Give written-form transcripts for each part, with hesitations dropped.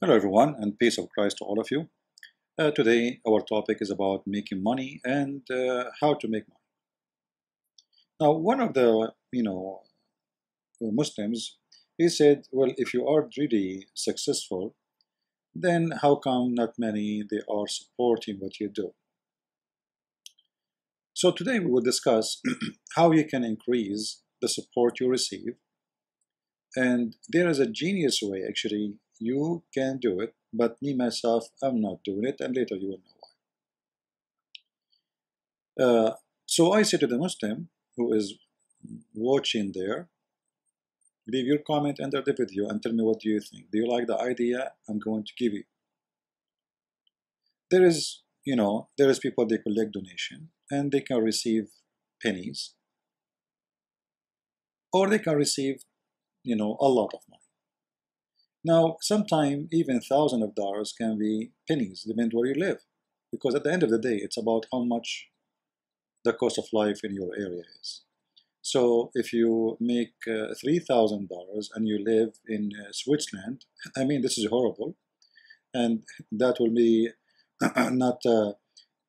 Hello, everyone, and peace of Christ to all of you. Today, our topic is about making money and how to make money. Now, one of the Muslims, he said, "Well, if you are really successful, then how come not many they are supporting what you do?" So today we will discuss how you can increase the support you receive, and there is a genius way. Actually, you can do it, but me myself, I'm not doing it, and later you will know why. So I say to the Muslim who is watching there, leave your comment under the video and tell me what do you think. Do you like the idea I'm going to give you? There is people they collect donation and they can receive pennies or they can receive, a lot of money. Now, sometimes even thousands of dollars can be pennies, depending where you live. Because at the end of the day, it's about how much the cost of life in your area is. So if you make $3,000 and you live in Switzerland, I mean, this is horrible, and that will be not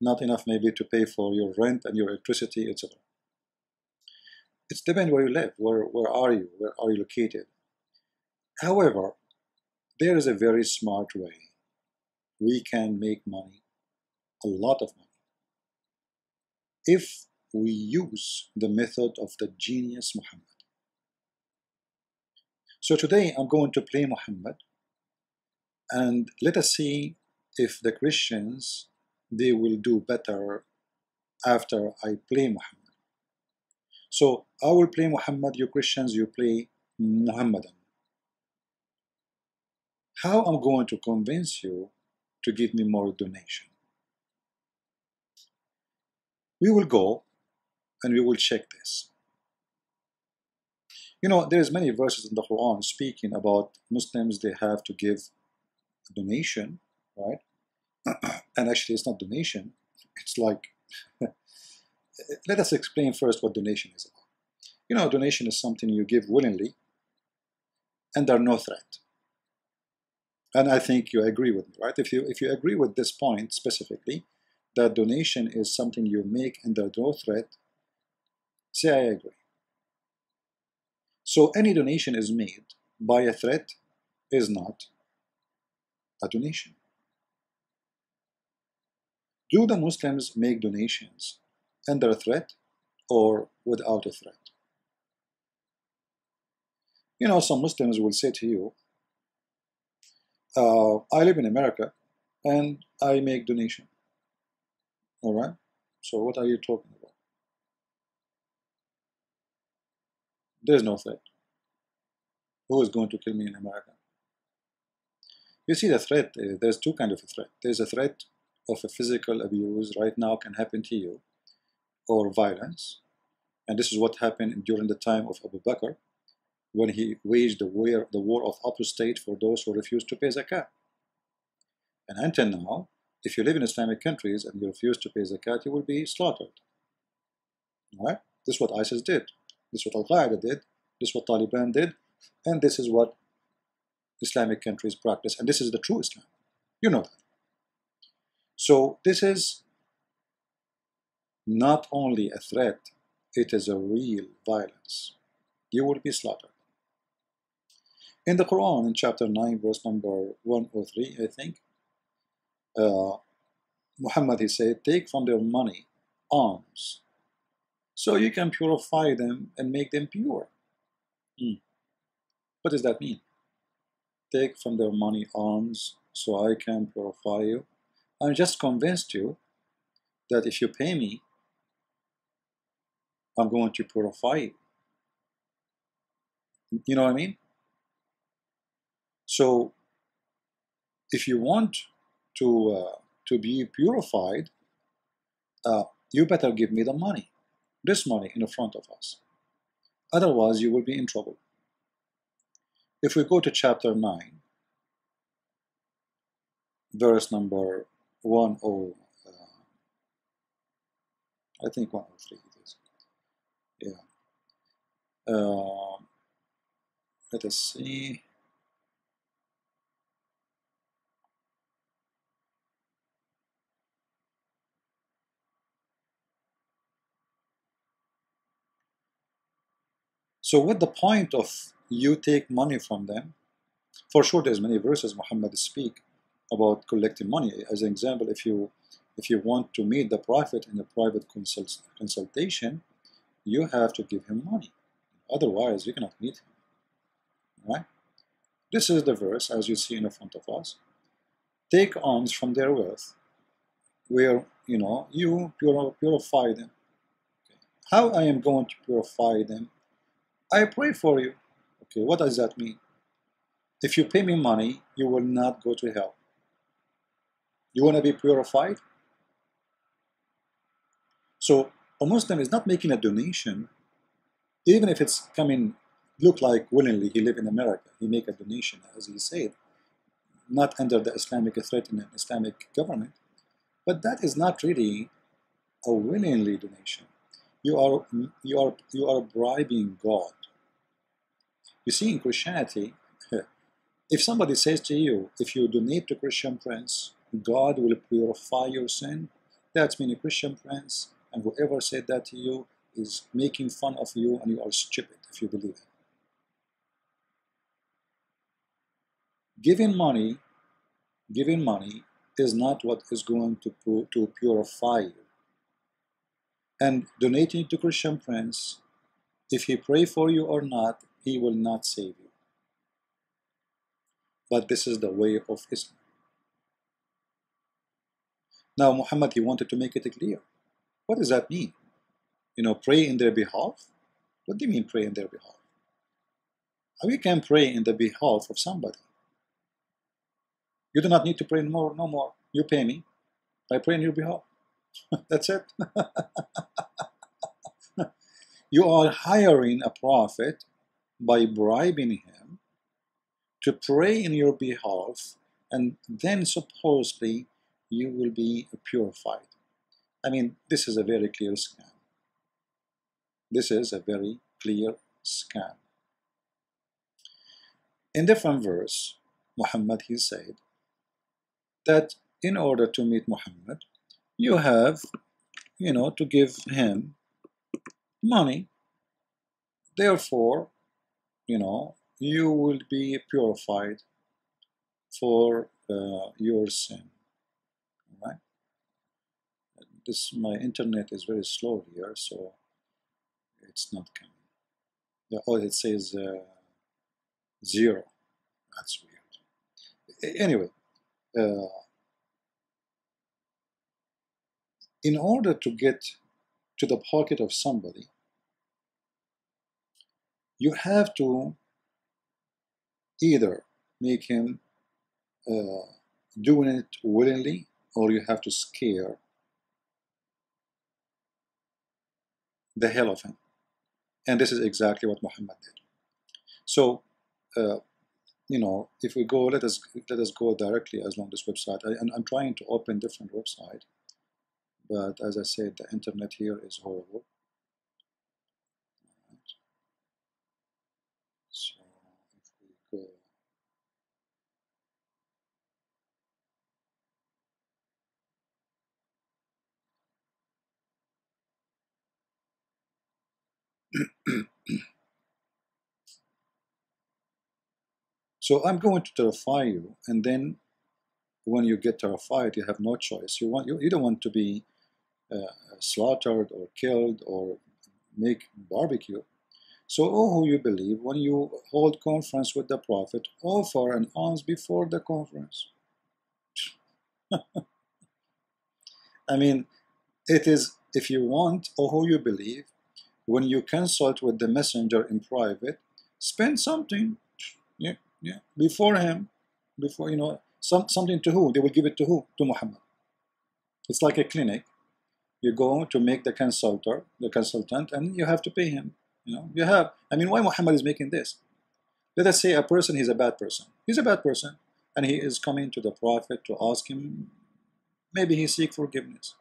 not enough maybe to pay for your rent and your electricity, etc. It's depends where you live. Where are you? Where are you located? However, there is a very smart way we can make money, a lot of money, if we use the method of the genius Muhammad. So today I'm going to play Muhammad, and let us see if the Christians they will do better after I play Muhammad. So I will play Muhammad, you Christians, you play Muhammadan. How I'm going to convince you to give me more donation? We will go and we will check this. There's many verses in the Quran speaking about Muslims they have to give a donation, right? And actually it's not donation, it's like let us explain first what donation is about. Donation is something you give willingly under no threat. And I think you agree with me, right? If you agree with this point specifically, that donation is something you make under no threat, say I agree. So any donation is made by a threat is not a donation. Do the Muslims make donations under a threat or without a threat? Some Muslims will say to you, I live in America and I make donation. All right? So what are you talking about? There's no threat. Who is going to kill me in America? You see the threat, there's two kinds of a threat. There's a threat of a physical abuse right now can happen to you, or violence. And this is what happened during the time of Abu Bakr, when he waged the war of apostate for those who refused to pay zakat. And until now, if you live in Islamic countries and you refuse to pay zakat, you will be slaughtered. All right? This is what ISIS did. This is what Al-Qaeda did. This is what Taliban did. And this is what Islamic countries practice. And this is the true Islam. You know that. So this is not only a threat, it is a real violence. You will be slaughtered. In the Quran, in chapter 9, verse number 103, I think, uh, Muhammad, he said, take from their money alms, so you can purify them and make them pure. What does that mean? Take from their money alms, so I can purify you. I just convinced you that if you pay me, I'm going to purify you. You know what I mean? So if you want to be purified, you better give me the money, this money in front of us. Otherwise, you will be in trouble. If we go to chapter 9, verse number 10, I think 103 it is. Yeah. Let us see. So what the point of you take money from them? For sure, there's many verses Muhammad speak about collecting money. As an example, if you want to meet the Prophet in a private consultation, you have to give him money. Otherwise, you cannot meet him. Right? This is the verse, as you see in front of us. Take alms from their wealth, where you purify them. How I am going to purify them? I pray for you. Okay, what does that mean? If you pay me money, you will not go to hell. You want to be purified? So a Muslim is not making a donation, even if it's coming, look like willingly, he live in America, he make a donation, as he said, not under the Islamic threat in an Islamic government. But that is not really a willingly donation. You are bribing God. You see, in Christianity, if somebody says to you, if you donate to Christian Prince, God will purify your sin, that's meaning Christian Prince, and whoever said that to you is making fun of you, and you are stupid if you believe it. Giving money is not what is going to purify you. And donating to Christian Prince, if he pray for you or not, he will not save you. But this is the way of Islam. Now Muhammad, he wanted to make it clear. What does that mean? Pray in their behalf? What do you mean pray in their behalf? How you can pray in the behalf of somebody? You do not need to pray no more. You pay me, I pray on your behalf. That's it. You are hiring a prophet by bribing him to pray in your behalf, and then supposedly you will be purified. I mean, this is a very clear scam. This is a very clear scam. In different verse, Muhammad, he said that in order to meet Muhammad, you have, to give him money. Therefore, you will be purified for your sin. Right? My internet is very slow here, so it's not coming. Oh, it says 0. That's weird. Anyway, in order to get to the pocket of somebody, you have to either make him doing it willingly, or you have to scare the hell of him. And this is exactly what Muhammad did. So, if we go, let us go directly along this website. I'm trying to open different website, but as I said, the internet here is horrible. Right. So if we go. So I'm going to terrify you, and then when you get terrified, you have no choice. You don't want to be slaughtered or killed or make barbecue. So, oh, who you believe, when you hold conference with the Prophet, offer an alms before the conference. I mean, it is, if you want, oh, who you believe, when you consult with the messenger in private, spend something, before him, before, something to who? They will give it to who? To Muhammad. It's like a clinic. You go to make the consultant, and you have to pay him. Why Muhammad is making this? Let us say a person, he's a bad person. He's a bad person, and he is coming to the Prophet to ask him, maybe he seek forgiveness.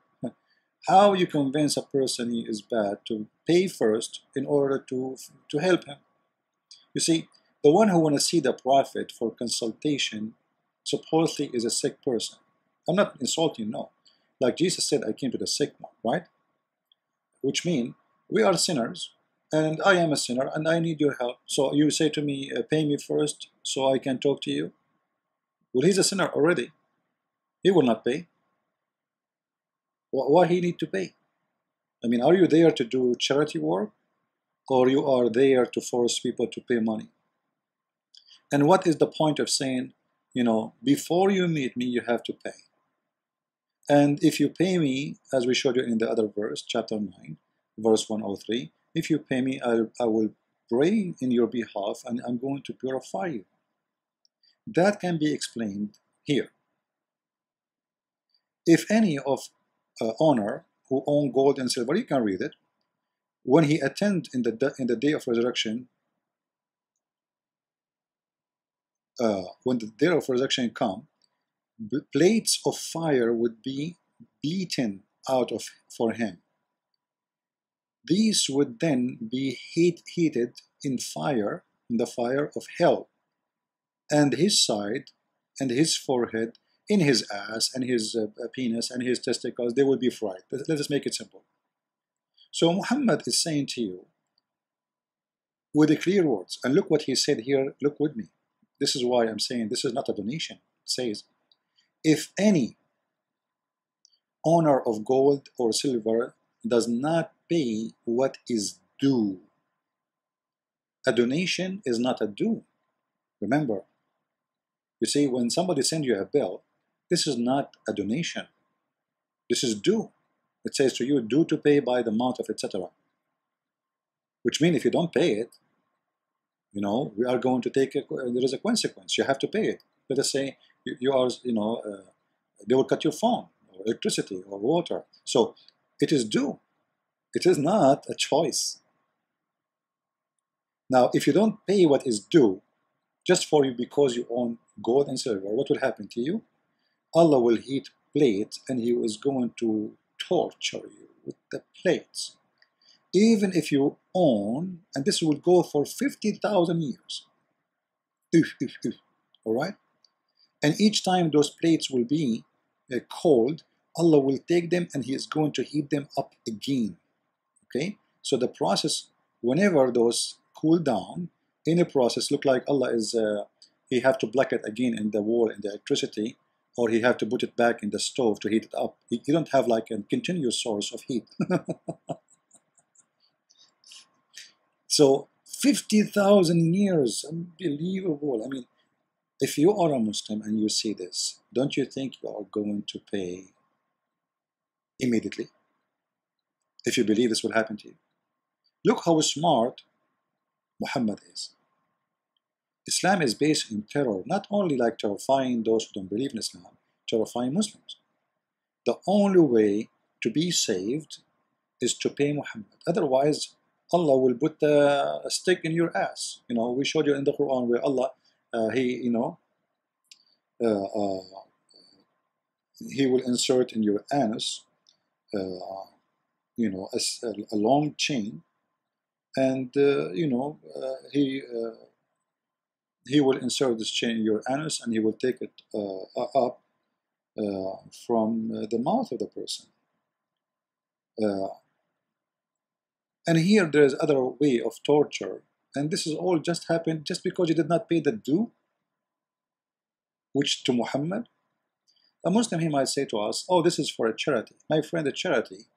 How you convince a person he is bad to pay first in order to help him? You see, the one who want to see the Prophet for consultation supposedly is a sick person. I'm not insulting, no. Like Jesus said, I came to the sick one, right? Which means we are sinners, and I am a sinner and I need your help. So you say to me, pay me first so I can talk to you. Well, he's a sinner already. He will not pay. Why he need to pay? I mean, are you there to do charity work, or you are there to force people to pay money? And what is the point of saying, you know, before you meet me, you have to pay? And if you pay me, as we showed you in the other verse, chapter 9, verse 103, if you pay me, I will pray in your behalf and I'm going to purify you. That can be explained here. If any of owner who own gold and silver, you can read it, when he attend in the day of resurrection, when the day of resurrection come, plates of fire would be beaten out of for him. These would then be heated in fire, in the fire of hell, and his side and his forehead, in his ass and his penis and his testicles, they will be fried. Let us make it simple. So Muhammad is saying to you with the clear words, and look what he said here, look with me. This is why I'm saying this is not a donation. It says, if any owner of gold or silver does not pay what is due, a donation is not a due. Remember, you see, when somebody sends you a bill, this is not a donation. This is due. It says to you, due to pay by the month of etc. Which means if you don't pay it, you know, we are going to take there is a consequence. You have to pay it. Let us say you are, you know, they will cut your phone or electricity or water. So it is due. It is not a choice. Now, if you don't pay what is due, just for you because you own gold and silver, what will happen to you? Allah will heat plates and He is going to torture you with the plates. Even if you own, and this will go for 50,000 years. All right? And each time those plates will be cold, Allah will take them and He is going to heat them up again. Okay? So the process, whenever those cool down, in a process, look like Allah is, He have to block it again in the wall, in the electricity, or He have to put it back in the stove to heat it up. You don't have like a continuous source of heat. So 50,000 years, unbelievable. I mean, if you are a Muslim and you see this, don't you think you are going to pay immediately? If you believe this will happen to you. Look how smart Muhammad is. Islam is based in terror, not only like terrifying those who don't believe in Islam, terrifying Muslims. The only way to be saved is to pay Muhammad. Otherwise, Allah will put a stick in your ass. You know, we showed you in the Quran where Allah, He will insert in your anus, a long chain, and He will insert this chain in your anus, and He will take it up from the mouth of the person. And here there is other way of torture, and this is all just happened just because you did not pay the due, which to Muhammad. A Muslim, he might say to us, oh, this is for a charity. My friend, a charity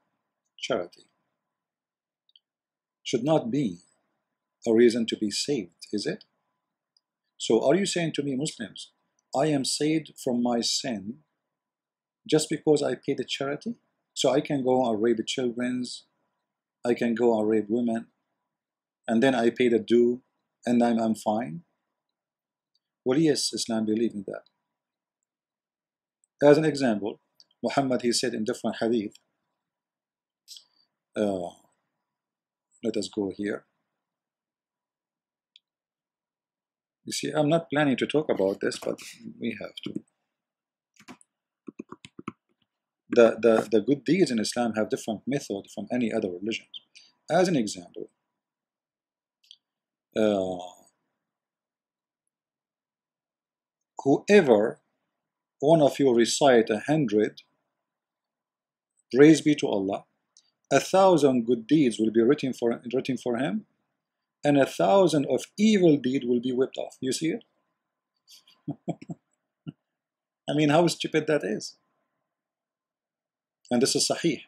should not be a reason to be saved, is it? So are you saying to me, Muslims, I am saved from my sin just because I paid a charity? So I can go and rape children, I can go and rape women, and then I pay the due, and I'm fine? Well, yes, Islam believes in that. As an example, Muhammad, he said in different hadith, let us go here. You see, I'm not planning to talk about this, but we have to. The good deeds in Islam have different methods from any other religion. As an example, whoever one of you recite 100, praise be to Allah, 1,000 good deeds will be written for him, and 1,000 of evil deed will be whipped off. You see it? I mean, how stupid that is. And this is sahih.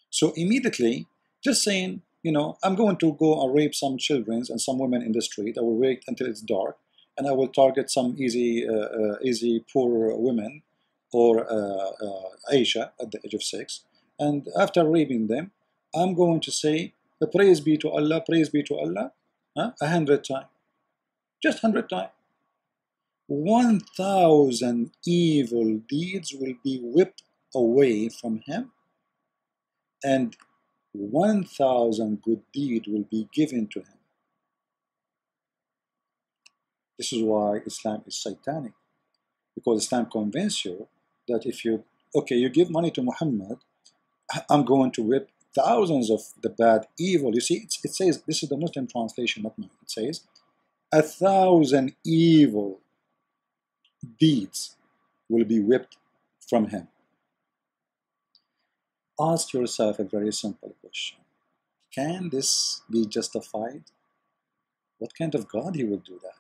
So immediately, just saying, you know, I'm going to go and rape some children and some women in the street. I will wait until it's dark, and I will target some easy poor women, or Aisha at the age of 6. And after raping them, I'm going to say, praise be to Allah, praise be to Allah, 100 times. Just 100 times. 1,000 evil deeds will be whipped away from him, and 1,000 good deeds will be given to him. This is why Islam is satanic, because Islam convinces you that if you give money to Muhammad, I'm going to whip thousands of the bad evil. You see, it says, this is the Muslim translation, not mine. It says, 1,000 evil deeds will be whipped from him. Ask yourself a very simple question. Can this be justified? What kind of God he will do that?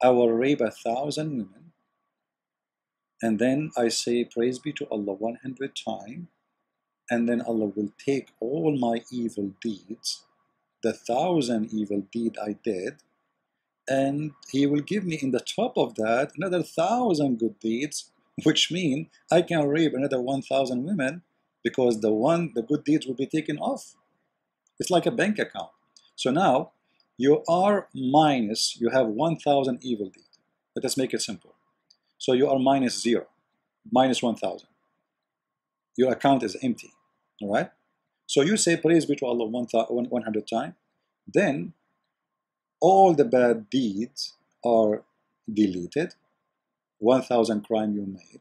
I will rape 1,000 women, and then I say, praise be to Allah 100 times, and then Allah will take all my evil deeds, the 1,000 evil deed I did, and he will give me in the top of that another 1,000 good deeds, which mean I can rape another 1,000 women, because the good deeds will be taken off. It's like a bank account. So now you are minus, you have 1,000 evil deeds. Let us make it simple. So you are minus 0, minus 1,000. Your account is empty, all right? So you say praise be to Allah 100 times, then all the bad deeds are deleted, 1,000 crime you made,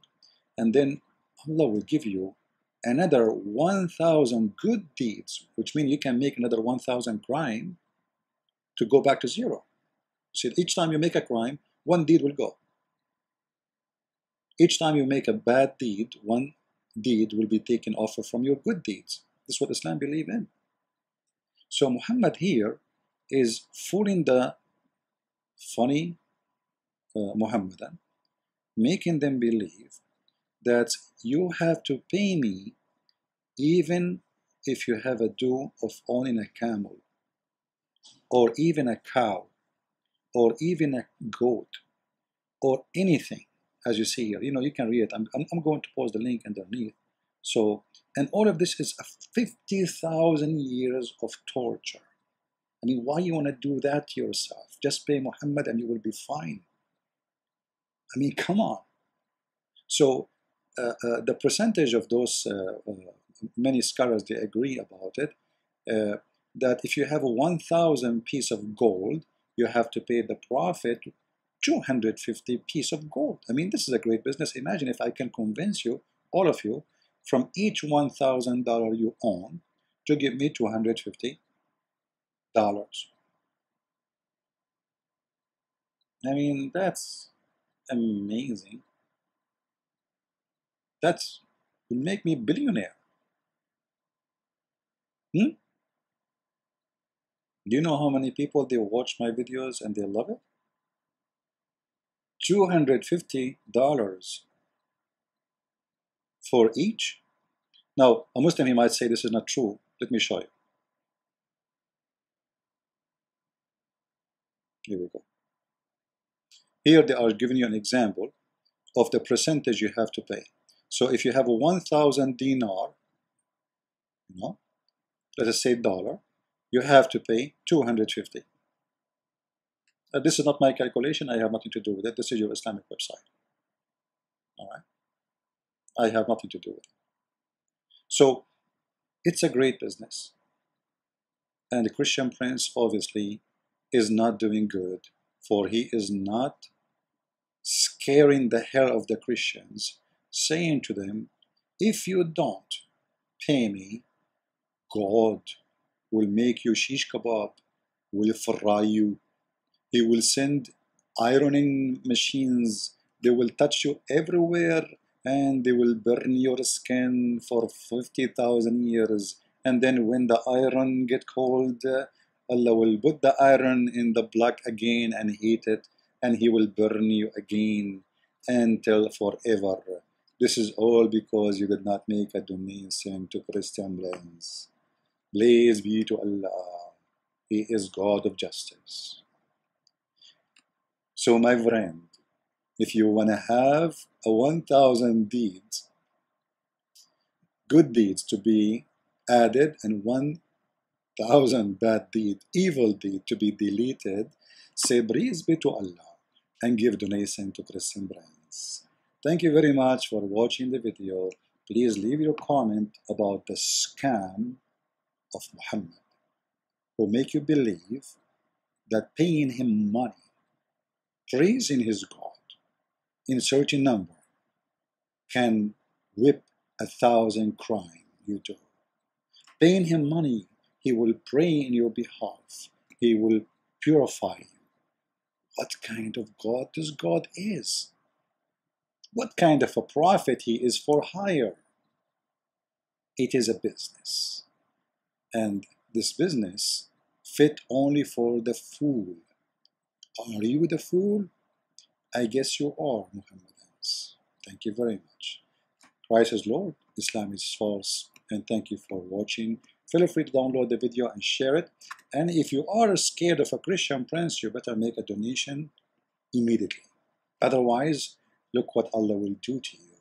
and then Allah will give you another 1,000 good deeds, which means you can make another 1,000 crime to go back to 0. So each time you make a crime, one deed will go. Each time you make a bad deed, one deed will be taken off from your good deeds. This is what Islam believes in. So Muhammad here is fooling the funny Muhammadan, making them believe that you have to pay me even if you have a due of owning a camel, or even a cow, or even a goat, or anything, as you see here. You know, you can read it. I'm going to post the link underneath. So, and all of this is 50,000 years of torture. I mean, why you want to do that to yourself? Just pay Muhammad and you will be fine. I mean, come on. So, the percentage of those, many scholars, they agree about it, that if you have a 1,000 piece of gold, you have to pay the Prophet 250 piece of gold. I mean, this is a great business. Imagine if I can convince you, all of you, from each $1,000 you own, to give me $250. I mean, that's amazing. That will make me a billionaire. Do you know how many people they watch my videos and they love it? $250 for each. Now, a Muslim, he might say this is not true. Let me show you. Here we go. Here they are giving you an example of the percentage you have to pay. So if you have a 1,000 dinar, you know, let us say dollar, you have to pay 250. This is not my calculation. I have nothing to do with it. This is your Islamic website. All right. I have nothing to do with it. So it's a great business. And the Christian Prince obviously is not doing good, for he is not scaring the hell of the Christians, saying to them, if you don't pay me, God will make you shish kebab, will fry you. He will send ironing machines. They will touch you everywhere. and they will burn your skin for 50,000 years. And then when the iron get cold, Allah will put the iron in the block again and heat it, and He will burn you again until forever. This is all because you did not make a donation to Christian Prince. Praise be to Allah. He is God of justice. So my friend, if you want to have a 1,000 deeds, good deeds to be added and 1,000 bad deed, evil deed to be deleted, say praise be to Allah and give donation to Christian Brands. Thank you very much for watching the video. Please leave your comment about the scam of Muhammad, who make you believe that paying him money, praising his God in a certain number, can whip 1,000 crime you do. Paying him money, he will pray in your behalf. He will purify you. What kind of God this God is? What kind of a prophet he is for hire? It is a business. And this business fit only for the fool. Are you the fool? I guess you are, Muhammadans. Thank you very much. Christ is Lord, Islam is false, and thank you for watching. Feel free to download the video and share it. And if you are scared of a Christian prince, you better make a donation immediately. Otherwise, look what Allah will do to you.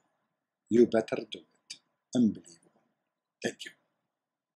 You better do it. Unbelievable. Thank you.